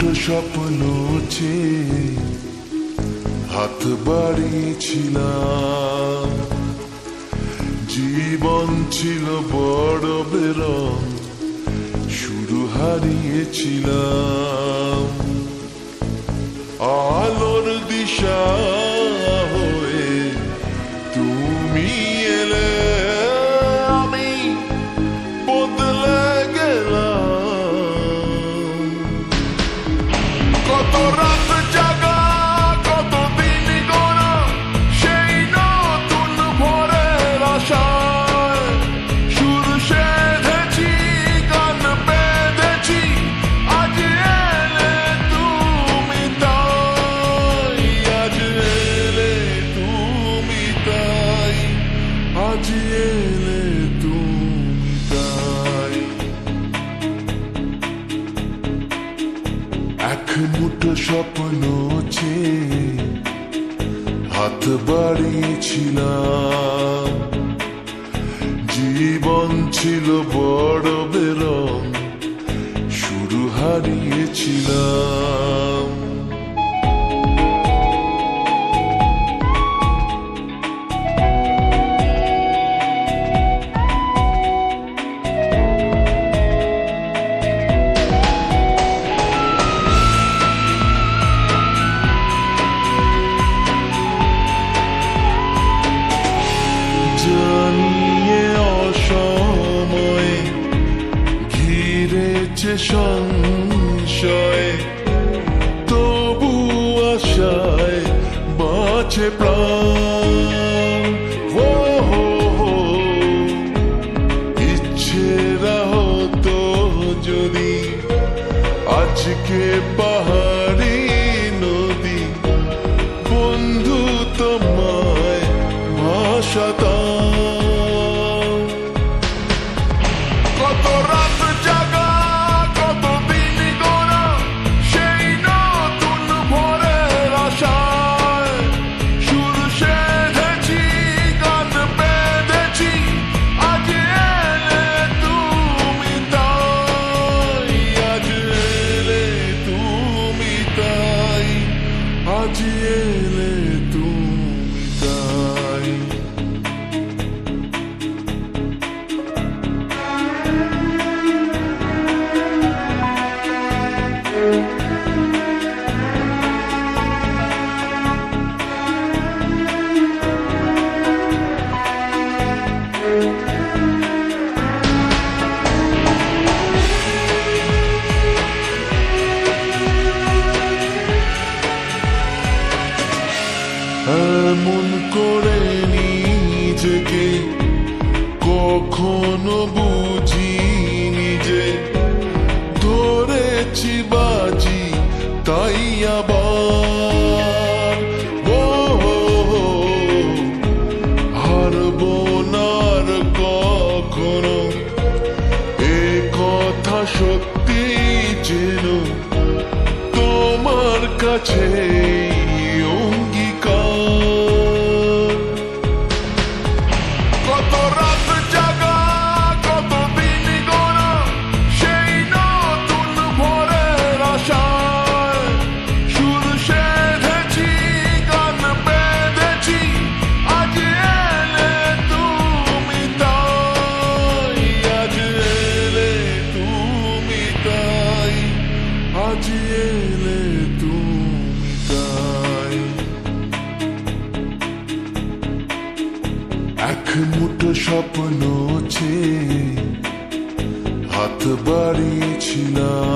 মুঠো স্বপ্ন চেয়ে হাত বাড়িয়েছিলাম। জীবন ছিল বড় বেরং, শুরু হারিয়েছিলাম। আলোর দিশা হয়ে তুমি এলে, আমি বদলে গেলাম। কত রাত জাগা, কত দিন গোনা, সেই নতুন ভোরের আশায় সুর সেধেছি, গান বেঁধেছি। আজ এলে তুমি তাই, আজ এলে তুমি তাই, আজ এলে তুমি তাই। এক মুঠো স্বপ্ন চেয়ে হাত বাড়িয়েছিলাম। জীবন ছিল বড় বেরং, শুরু হারিয়েছিলাম। জানিয়ে অসময়ে ঘিরেছে সংশয়, তবু আশায় বাঁচে প্রাণ। ও হো হো, ইচ্ছেরা হতো যদি আজকে পাহাড়ি নদী, বন্ধু তোমায় ভাসাতাম। কত রাত জাগা, কত দিন গোনা, সেই নতুন ভোরের আশায় সুর সেধেছি, গান বেঁধেছি। আজ এলে তুমি তাই, আজ এলে তুমি তাই, আজ এলে তুমি তাই। এমন করে নিজেকে কখনো বুঝিনি যে, ধরেছি বাজি তাই আবার। ও হারবো না আর কখনো, এ কথা সত্যি যেন তোমার কাছে অঙ্গীকার। কত রাত জাগা, কত দিন গোনা, সেই নতুন ভোরের আশায় সুর সেধেছি, গান বেঁধেছি। আজ এলে তুমি তাই, আজ এলে তুমি তাই, আজ এলে তুমি তাই। এক মুঠো স্বপ্ন চেয়ে হাত বাড়িয়েছিলাম।